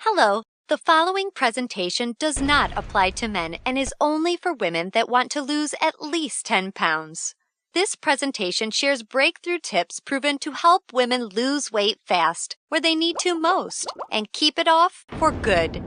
Hello, the following presentation does not apply to men and is only for women that want to lose at least 10 pounds. This presentation shares breakthrough tips proven to help women lose weight fast, where they need to most, and keep it off for good.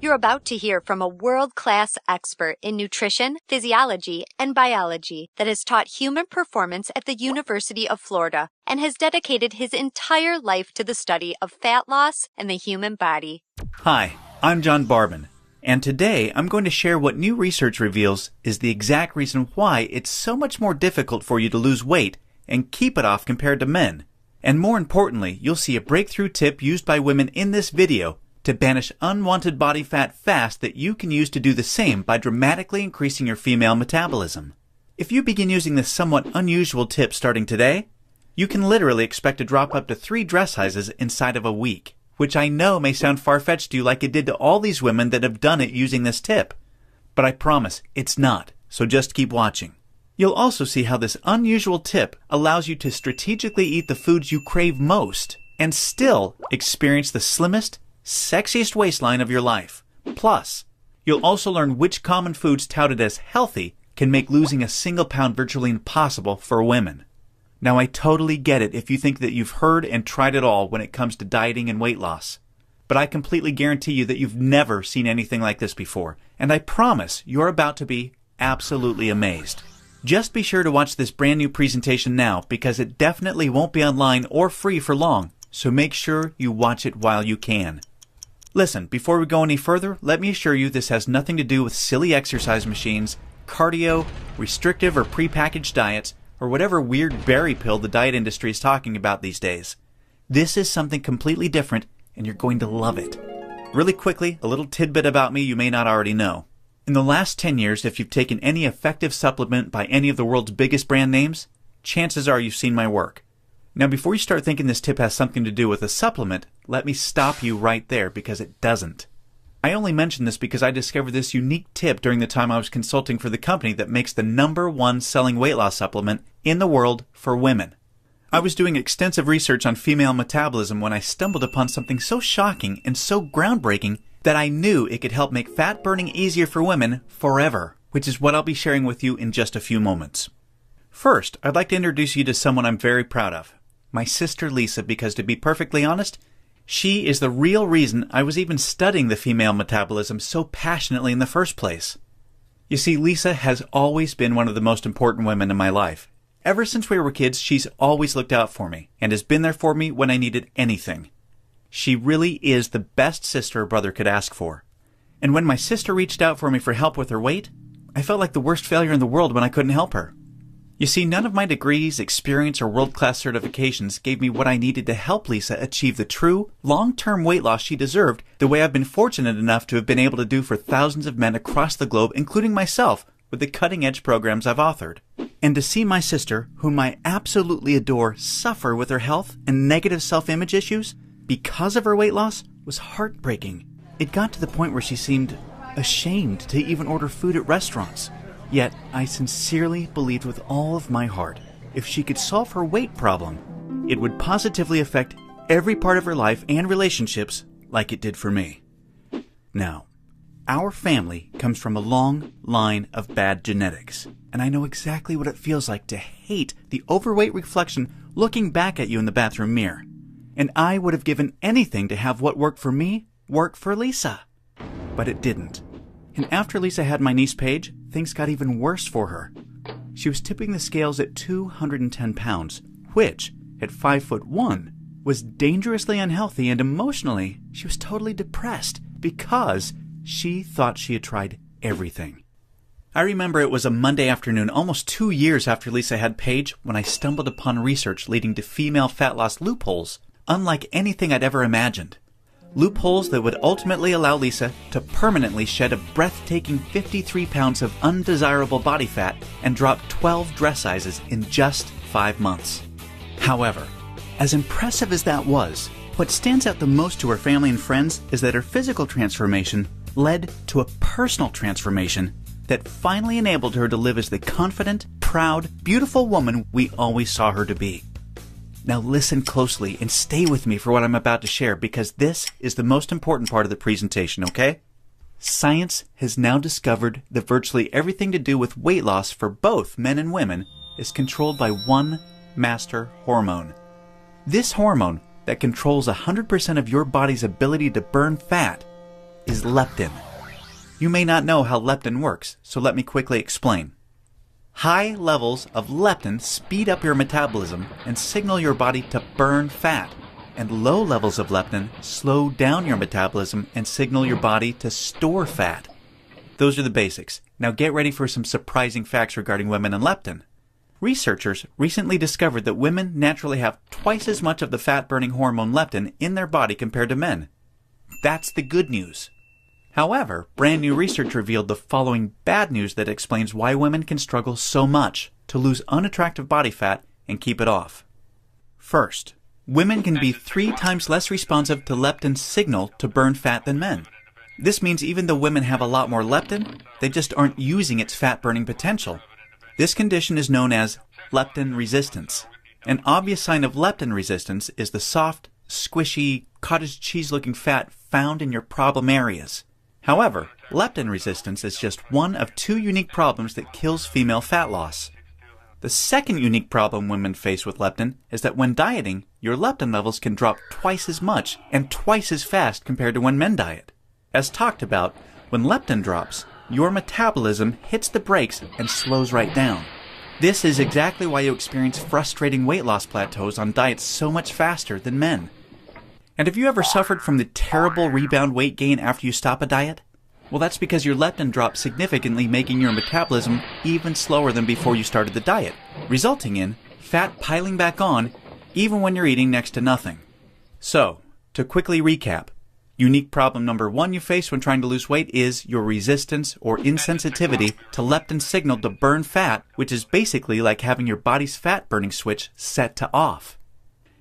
You're about to hear from a world-class expert in nutrition, physiology, and biology that has taught human performance at the University of Florida and has dedicated his entire life to the study of fat loss and the human body. Hi, I'm John Barban, and today I'm going to share what new research reveals is the exact reason why it's so much more difficult for you to lose weight and keep it off compared to men. And more importantly, you'll see a breakthrough tip used by women in this video to banish unwanted body fat fast that you can use to do the same by dramatically increasing your female metabolism. If you begin using this somewhat unusual tip starting today, you can literally expect to drop up to 3 dress sizes inside of a week, which I know may sound far-fetched to you like it did to all these women that have done it using this tip. But I promise it's not, so just keep watching. You'll also see how this unusual tip allows you to strategically eat the foods you crave most and still experience the slimmest, sexiest waistline of your life. Plus, you'll also learn which common foods touted as healthy can make losing a single pound virtually impossible for women. Now, I totally get it if you think that you've heard and tried it all when it comes to dieting and weight loss. But I completely guarantee you that you've never seen anything like this before, and I promise you're about to be absolutely amazed. Just be sure to watch this brand new presentation now because it definitely won't be online or free for long, so make sure you watch it while you can. Listen, before we go any further, let me assure you this has nothing to do with silly exercise machines, cardio, restrictive or prepackaged diets, or whatever weird berry pill the diet industry is talking about these days. This is something completely different, and you're going to love it. Really quickly, a little tidbit about me you may not already know. In the last 10 years, if you've taken any effective supplement by any of the world's biggest brand names, chances are you've seen my work. Now, before you start thinking this tip has something to do with a supplement, let me stop you right there because it doesn't. I only mention this because I discovered this unique tip during the time I was consulting for the company that makes the #1 selling weight loss supplement in the world for women. I was doing extensive research on female metabolism when I stumbled upon something so shocking and so groundbreaking that I knew it could help make fat burning easier for women forever, which is what I'll be sharing with you in just a few moments. First, I'd like to introduce you to someone I'm very proud of. My sister Lisa, because to be perfectly honest, she is the real reason I was even studying the female metabolism so passionately in the first place. You see, Lisa has always been one of the most important women in my life. Ever since we were kids, she's always looked out for me and has been there for me when I needed anything. She really is the best sister a brother could ask for. And when my sister reached out for me for help with her weight, I felt like the worst failure in the world when I couldn't help her. You see, none of my degrees, experience, or world-class certifications gave me what I needed to help Lisa achieve the true, long-term weight loss she deserved the way I've been fortunate enough to have been able to do for thousands of men across the globe, including myself, with the cutting-edge programs I've authored. And to see my sister, whom I absolutely adore, suffer with her health and negative self-image issues because of her weight loss was heartbreaking. It got to the point where she seemed ashamed to even order food at restaurants. Yet, I sincerely believed with all of my heart, if she could solve her weight problem, it would positively affect every part of her life and relationships like it did for me. Now, our family comes from a long line of bad genetics, and I know exactly what it feels like to hate the overweight reflection looking back at you in the bathroom mirror. And I would have given anything to have what worked for me work for Lisa. But it didn't. And after Lisa had my niece Paige, things got even worse for her. She was tipping the scales at 210 pounds, which, at 5'1", was dangerously unhealthy, and emotionally, she was totally depressed because she thought she had tried everything. I remember it was a Monday afternoon, almost 2 years after Lisa had Paige, when I stumbled upon research leading to female fat loss loopholes, unlike anything I'd ever imagined. Loopholes that would ultimately allow Lisa to permanently shed a breathtaking 53 pounds of undesirable body fat and drop 12 dress sizes in just 5 months. However, as impressive as that was, what stands out the most to her family and friends is that her physical transformation led to a personal transformation that finally enabled her to live as the confident, proud, beautiful woman we always saw her to be. Now listen closely and stay with me for what I'm about to share, because this is the most important part of the presentation, okay? Science has now discovered that virtually everything to do with weight loss for both men and women is controlled by one master hormone. This hormone that controls 100% of your body's ability to burn fat is leptin. You may not know how leptin works, so let me quickly explain. High levels of leptin speed up your metabolism and signal your body to burn fat, and low levels of leptin slow down your metabolism and signal your body to store fat. Those are the basics. Now get ready for some surprising facts regarding women and leptin. Researchers recently discovered that women naturally have twice as much of the fat-burning hormone leptin in their body compared to men. That's the good news. However, brand new research revealed the following bad news that explains why women can struggle so much to lose unattractive body fat and keep it off. First, women can be 3 times less responsive to leptin's signal to burn fat than men. This means even though women have a lot more leptin, they just aren't using its fat-burning potential. This condition is known as leptin resistance. An obvious sign of leptin resistance is the soft, squishy, cottage cheese-looking fat found in your problem areas. However, leptin resistance is just one of 2 unique problems that kills female fat loss. The second unique problem women face with leptin is that when dieting, your leptin levels can drop twice as much and twice as fast compared to when men diet. As talked about, when leptin drops, your metabolism hits the brakes and slows right down. This is exactly why you experience frustrating weight loss plateaus on diets so much faster than men. And have you ever suffered from the terrible rebound weight gain after you stop a diet? Well, that's because your leptin drops significantly, making your metabolism even slower than before you started the diet, resulting in fat piling back on even when you're eating next to nothing. So, to quickly recap, unique problem number 1 you face when trying to lose weight is your resistance or insensitivity to leptin's signal to burn fat, which is basically like having your body's fat-burning switch set to off.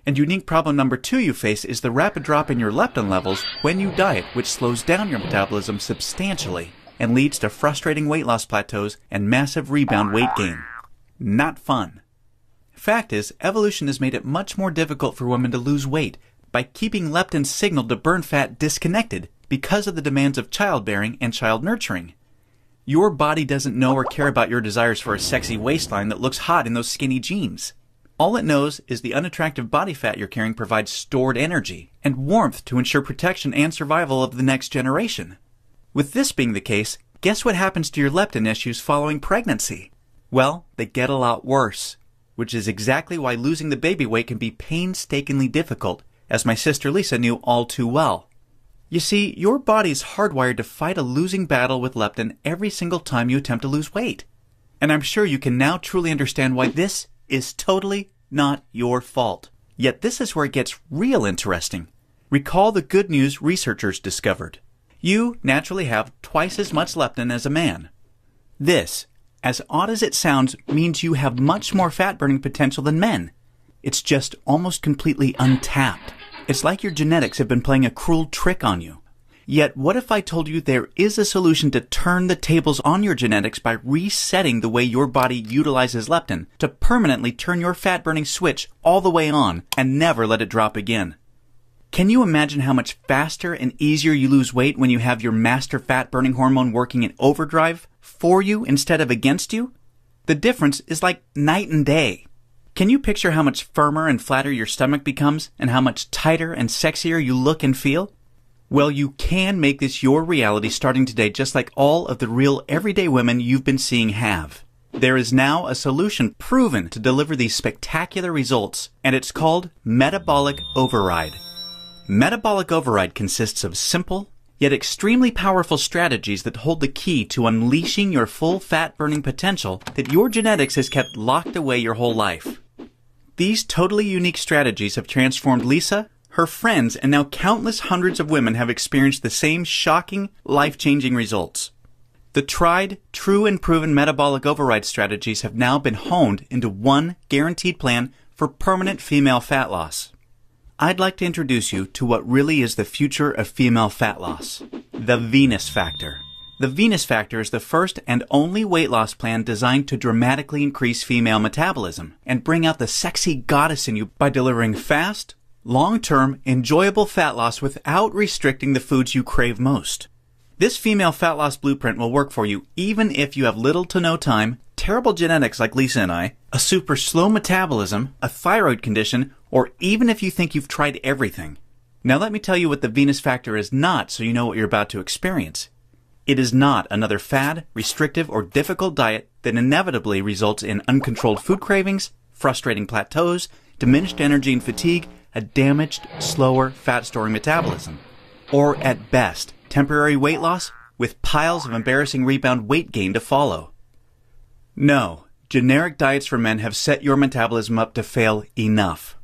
And unique problem number 2 you face is the rapid drop in your leptin levels when you diet, which slows down your metabolism substantially and leads to frustrating weight loss plateaus and massive rebound weight gain. Not fun. Fact is, evolution has made it much more difficult for women to lose weight by keeping leptin's signal to burn fat disconnected because of the demands of childbearing and child nurturing. Your body doesn't know or care about your desires for a sexy waistline that looks hot in those skinny jeans. All it knows is the unattractive body fat you're carrying provides stored energy and warmth to ensure protection and survival of the next generation. With this being the case, guess what happens to your leptin issues following pregnancy? Well, they get a lot worse, which is exactly why losing the baby weight can be painstakingly difficult, as my sister Lisa knew all too well. You see, your body's hardwired to fight a losing battle with leptin every single time you attempt to lose weight. And I'm sure you can now truly understand why this is totally not your fault. Yet this is where it gets real interesting. Recall the good news researchers discovered. You naturally have twice as much leptin as a man. This, as odd as it sounds, means you have much more fat-burning potential than men. It's just almost completely untapped. It's like your genetics have been playing a cruel trick on you. Yet, what if I told you there is a solution to turn the tables on your genetics by resetting the way your body utilizes leptin to permanently turn your fat-burning switch all the way on and never let it drop again? Can you imagine how much faster and easier you lose weight when you have your master fat-burning hormone working in overdrive for you instead of against you? The difference is like night and day. Can you picture how much firmer and flatter your stomach becomes and how much tighter and sexier you look and feel? Well, you can make this your reality starting today, just like all of the real everyday women you've been seeing have. There is now a solution proven to deliver these spectacular results, and it's called Metabolic Override. Metabolic Override consists of simple, yet extremely powerful strategies that hold the key to unleashing your full fat-burning potential that your genetics has kept locked away your whole life. These totally unique strategies have transformed Lisa, her friends, and now countless hundreds of women have experienced the same shocking, life-changing results. The tried, true, and proven metabolic override strategies have now been honed into one guaranteed plan for permanent female fat loss. I'd like to introduce you to what really is the future of female fat loss, the Venus Factor. The Venus Factor is the first and only weight loss plan designed to dramatically increase female metabolism and bring out the sexy goddess in you by delivering fast, long-term, enjoyable fat loss without restricting the foods you crave most. This female fat loss blueprint will work for you even if you have little to no time, terrible genetics like Lisa and I, a super slow metabolism, a thyroid condition, or even if you think you've tried everything. Now let me tell you what the Venus Factor is not so you know what you're about to experience. It is not another fad, restrictive, or difficult diet that inevitably results in uncontrolled food cravings, frustrating plateaus, diminished energy and fatigue, a damaged, slower, fat-storing metabolism. Or at best, temporary weight loss with piles of embarrassing rebound weight gain to follow. No, generic diets for men have set your metabolism up to fail enough.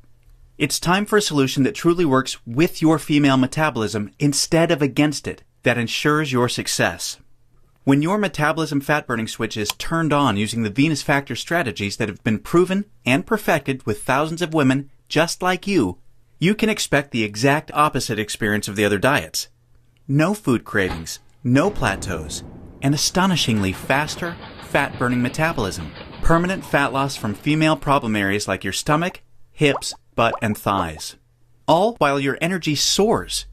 It's time for a solution that truly works with your female metabolism instead of against it, that ensures your success. When your metabolism fat-burning switch is turned on using the Venus Factor strategies that have been proven and perfected with thousands of women just like you, you can expect the exact opposite experience of the other diets. No food cravings, no plateaus, and astonishingly faster, fat-burning metabolism. Permanent fat loss from female problem areas like your stomach, hips, butt, and thighs. All while your energy soars.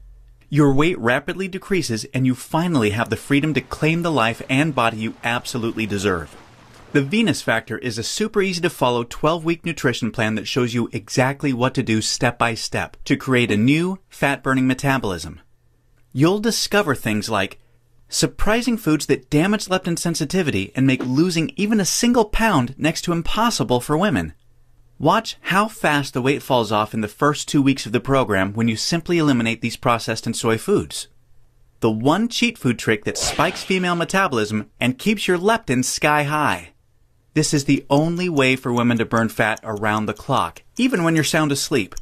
Your weight rapidly decreases and you finally have the freedom to claim the life and body you absolutely deserve. The Venus Factor is a super easy to follow 12-week nutrition plan that shows you exactly what to do step by step to create a new fat-burning metabolism. You'll discover things like surprising foods that damage leptin sensitivity and make losing even a single pound next to impossible for women. Watch how fast the weight falls off in the first 2 weeks of the program when you simply eliminate these processed and soy foods. The one cheat food trick that spikes female metabolism and keeps your leptin sky high. This is the only way for women to burn fat around the clock, even when you're sound asleep.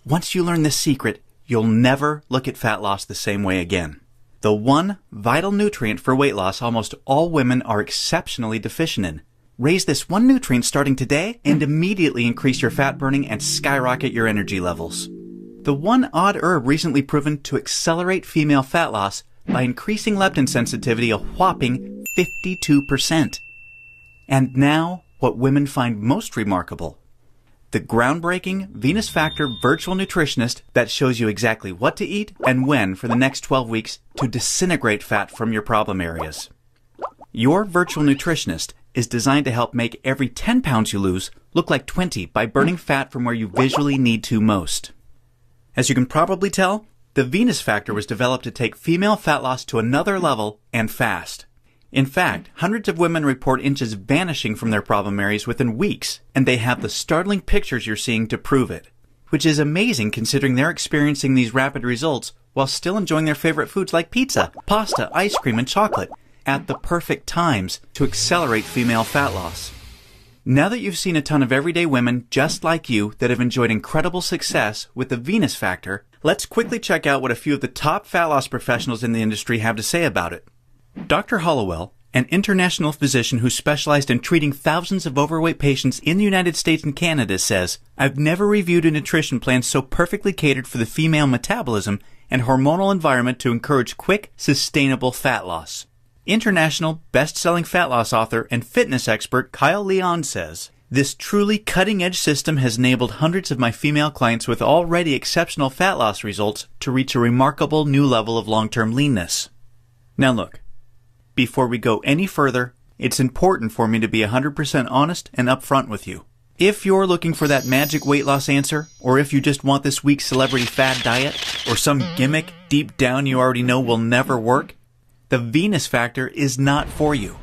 Once you learn this secret, you'll never look at fat loss the same way again. The one vital nutrient for weight loss almost all women are exceptionally deficient in. Raise this one nutrient starting today and immediately increase your fat burning and skyrocket your energy levels. The one odd herb recently proven to accelerate female fat loss by increasing leptin sensitivity a whopping 52%. And now, what women find most remarkable. The groundbreaking Venus Factor virtual nutritionist that shows you exactly what to eat and when for the next 12 weeks to disintegrate fat from your problem areas. Your virtual nutritionist is designed to help make every 10 pounds you lose look like 20 by burning fat from where you visually need to most. As you can probably tell, the Venus Factor was developed to take female fat loss to another level and fast. In fact, hundreds of women report inches vanishing from their problem areas within weeks, and they have the startling pictures you're seeing to prove it, which is amazing considering they're experiencing these rapid results while still enjoying their favorite foods like pizza, pasta, ice cream, and chocolate at the perfect times to accelerate female fat loss. Now that you've seen a ton of everyday women just like you that have enjoyed incredible success with the Venus Factor, let's quickly check out what a few of the top fat loss professionals in the industry have to say about it. Dr. Hollowell, an international physician who specialized in treating thousands of overweight patients in the United States and Canada, says, "I've never reviewed a nutrition plan so perfectly catered for the female metabolism and hormonal environment to encourage quick, sustainable fat loss." International best-selling fat loss author and fitness expert Kyle Leon says, "This truly cutting-edge system has enabled hundreds of my female clients with already exceptional fat loss results to reach a remarkable new level of long-term leanness." Now look, before we go any further, it's important for me to be 100% honest and upfront with you. If you're looking for that magic weight loss answer, or if you just want this week's celebrity fad diet, or some gimmick deep down you already know will never work, the Venus Factor is not for you.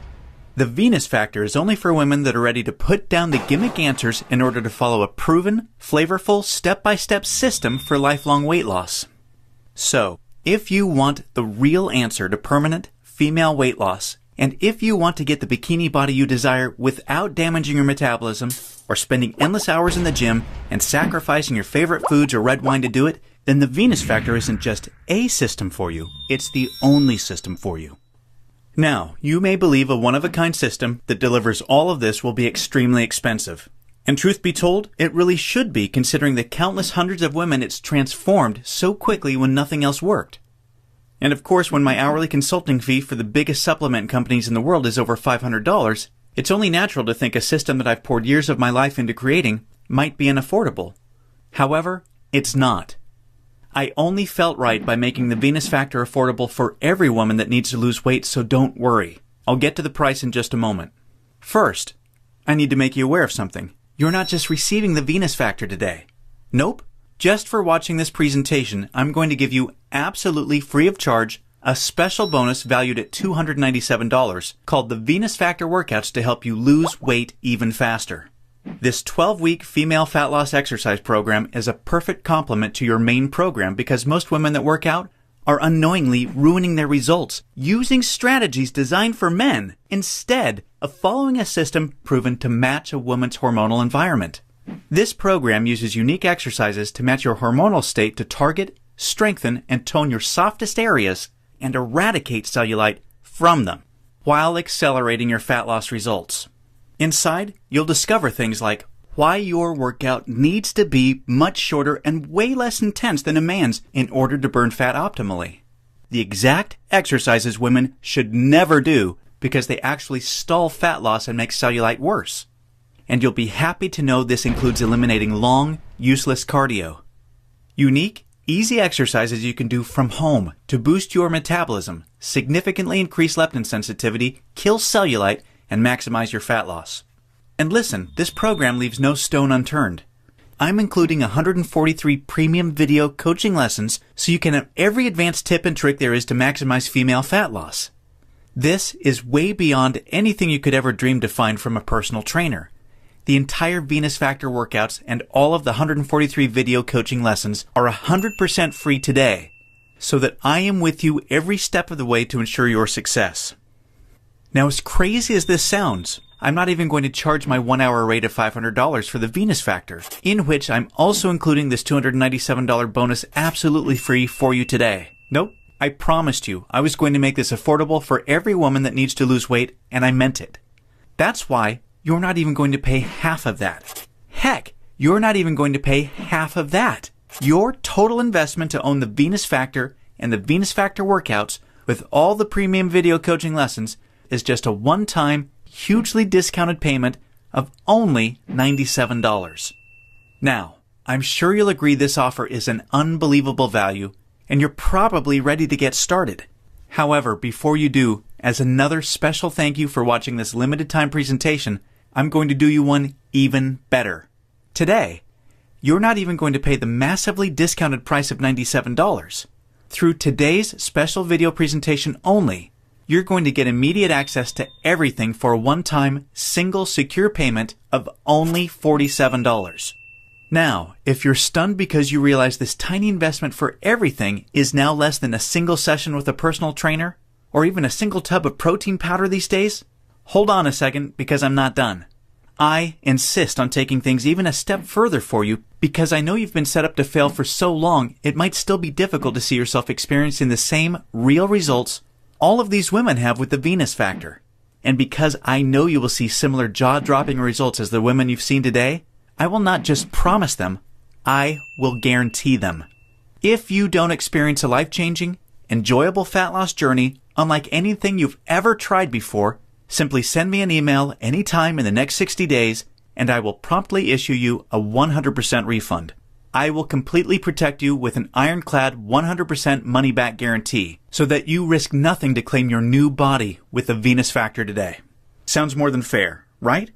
The Venus Factor is only for women that are ready to put down the gimmick answers in order to follow a proven, flavorful, step-by-step system for lifelong weight loss. So, if you want the real answer to permanent female weight loss, and if you want to get the bikini body you desire without damaging your metabolism, or spending endless hours in the gym and sacrificing your favorite foods or red wine to do it, then the Venus Factor isn't just a system for you, it's the only system for you. Now, you may believe a one-of-a-kind system that delivers all of this will be extremely expensive. And truth be told, it really should be considering the countless hundreds of women it's transformed so quickly when nothing else worked. And of course, when my hourly consulting fee for the biggest supplement companies in the world is over $500, it's only natural to think a system that I've poured years of my life into creating might be unaffordable. However, it's not. I only felt right by making the Venus Factor affordable for every woman that needs to lose weight, so don't worry. I'll get to the price in just a moment. First, I need to make you aware of something. You're not just receiving the Venus Factor today. Nope. Just for watching this presentation, I'm going to give you absolutely free of charge a special bonus valued at $297 called the Venus Factor Workouts to help you lose weight even faster. This 12-week female fat loss exercise program is a perfect complement to your main program because most women that work out are unknowingly ruining their results using strategies designed for men instead of following a system proven to match a woman's hormonal environment. This program uses unique exercises to match your hormonal state to target, strengthen, and tone your softest areas and eradicate cellulite from them while accelerating your fat loss results. Inside, you'll discover things like why your workout needs to be much shorter and way less intense than a man's in order to burn fat optimally. The exact exercises women should never do because they actually stall fat loss and make cellulite worse. And you'll be happy to know this includes eliminating long, useless cardio. Unique, easy exercises you can do from home to boost your metabolism, significantly increase leptin sensitivity, kill cellulite, and maximize your fat loss. And listen, this program leaves no stone unturned. I'm including 143 premium video coaching lessons so you can have every advanced tip and trick there is to maximize female fat loss. This is way beyond anything you could ever dream to find from a personal trainer. The entire Venus Factor workouts and all of the 143 video coaching lessons are 100% free today, so that I am with you every step of the way to ensure your success. Now, as crazy as this sounds, I'm not even going to charge my 1-hour rate of $500 for the Venus Factor, in which I'm also including this $297 bonus absolutely free for you today. Nope, I promised you I was going to make this affordable for every woman that needs to lose weight, and I meant it. That's why you're not even going to pay half of that. Heck, you're not even going to pay half of that. Your total investment to own the Venus Factor and the Venus Factor workouts with all the premium video coaching lessons is just a one-time, hugely discounted payment of only $97. Now, I'm sure you'll agree this offer is an unbelievable value, and you're probably ready to get started. However, before you do, as another special thank you for watching this limited time presentation, I'm going to do you one even better. Today, you're not even going to pay the massively discounted price of $97. Through today's special video presentation only, you're going to get immediate access to everything for a one-time, single, secure payment of only $47. Now, if you're stunned because you realize this tiny investment for everything is now less than a single session with a personal trainer, or even a single tub of protein powder these days, hold on a second because I'm not done. I insist on taking things even a step further for you because I know you've been set up to fail for so long it might still be difficult to see yourself experiencing the same real results all of these women have with the Venus Factor. And because I know you will see similar jaw-dropping results as the women you've seen today, I will not just promise them, I will guarantee them. If you don't experience a life-changing, enjoyable fat loss journey unlike anything you've ever tried before, simply send me an email anytime in the next 60 days and I will promptly issue you a 100% refund. I will completely protect you with an ironclad 100% money-back guarantee so that you risk nothing to claim your new body with the Venus Factor today. Sounds more than fair, right?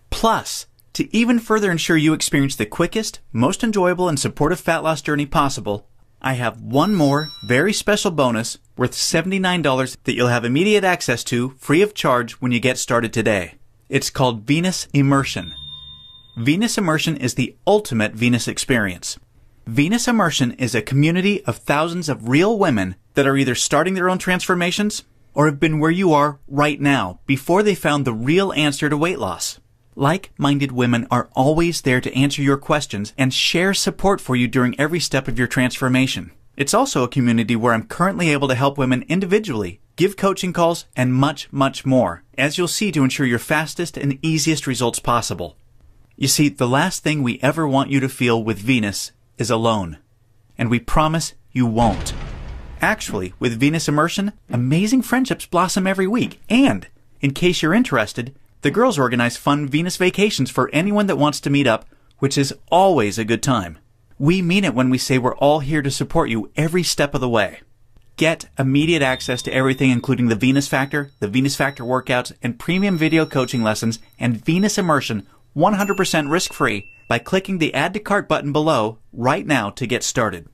Plus, to even further ensure you experience the quickest, most enjoyable, and supportive fat loss journey possible, I have one more very special bonus worth $79 that you'll have immediate access to free of charge when you get started today. It's called Venus Immersion. Venus Immersion is the ultimate Venus experience. Venus Immersion is a community of thousands of real women that are either starting their own transformations or have been where you are right now before they found the real answer to weight loss. Like-minded women are always there to answer your questions and share support for you during every step of your transformation. It's also a community where I'm currently able to help women individually, give coaching calls, and much, much more, as you'll see, to ensure your fastest and easiest results possible. You see, the last thing we ever want you to feel with Venus is alone. And we promise you won't. Actually, with Venus Immersion, amazing friendships blossom every week. And, in case you're interested, the girls organize fun Venus vacations for anyone that wants to meet up, which is always a good time. We mean it when we say we're all here to support you every step of the way. Get immediate access to everything, including the Venus Factor workouts, and premium video coaching lessons, and Venus Immersion 100% risk-free by clicking the Add to Cart button below right now to get started.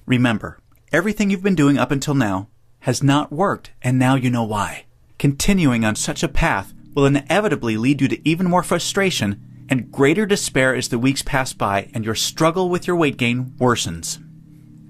Remember, everything you've been doing up until now has not worked, and now you know why. Continuing on such a path will inevitably lead you to even more frustration and greater despair as the weeks pass by and your struggle with your weight gain worsens.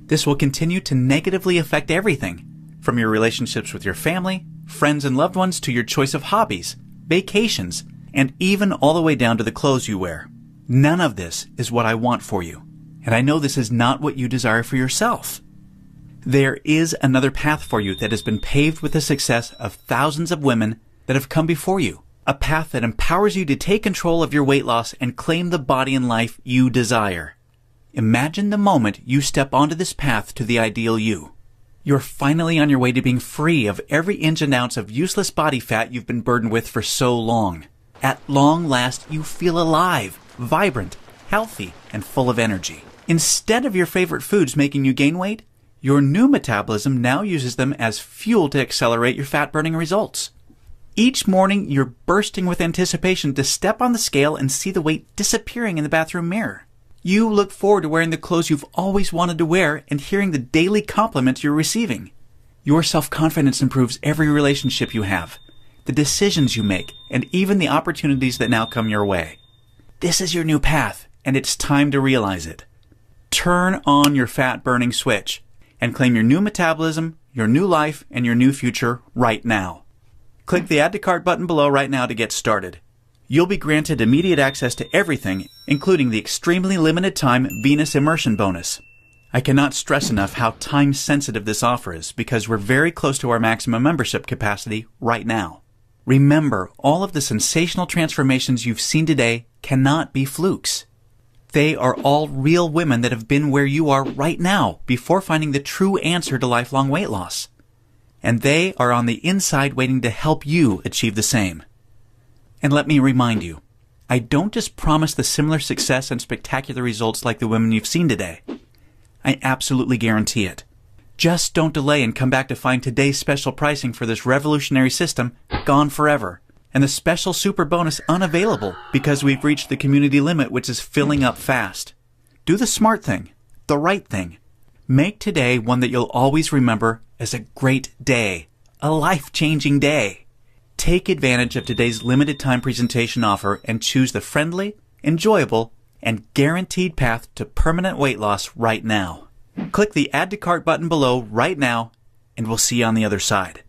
This will continue to negatively affect everything, from your relationships with your family, friends and loved ones, to your choice of hobbies, vacations, and even all the way down to the clothes you wear. None of this is what I want for you, and I know this is not what you desire for yourself. There is another path for you that has been paved with the success of thousands of women that have come before you. A path that empowers you to take control of your weight loss and claim the body and life you desire. Imagine the moment you step onto this path to the ideal you. You're finally on your way to being free of every inch and ounce of useless body fat you've been burdened with for so long. At long last, you feel alive, vibrant, healthy, and full of energy. Instead of your favorite foods making you gain weight, your new metabolism now uses them as fuel to accelerate your fat-burning results. Each morning, you're bursting with anticipation to step on the scale and see the weight disappearing in the bathroom mirror. You look forward to wearing the clothes you've always wanted to wear and hearing the daily compliments you're receiving. Your self-confidence improves every relationship you have, the decisions you make, and even the opportunities that now come your way. This is your new path, and it's time to realize it. Turn on your fat-burning switch and claim your new metabolism, your new life, and your new future right now. Click the Add to Cart button below right now to get started. You'll be granted immediate access to everything, including the extremely limited time Venus Immersion bonus. I cannot stress enough how time-sensitive this offer is because we're very close to our maximum membership capacity right now. Remember, all of the sensational transformations you've seen today cannot be flukes. They are all real women that have been where you are right now before finding the true answer to lifelong weight loss. And they are on the inside waiting to help you achieve the same. And let me remind you, I don't just promise the similar success and spectacular results like the women you've seen today. I absolutely guarantee it. Just don't delay and come back to find today's special pricing for this revolutionary system gone forever, and the special super bonus unavailable because we've reached the community limit, which is filling up fast. Do the smart thing, the right thing. Make today one that you'll always remember as a great day, a life-changing day. Take advantage of today's limited time presentation offer and choose the friendly, enjoyable, and guaranteed path to permanent weight loss right now. Click the Add to Cart button below right now, and we'll see you on the other side.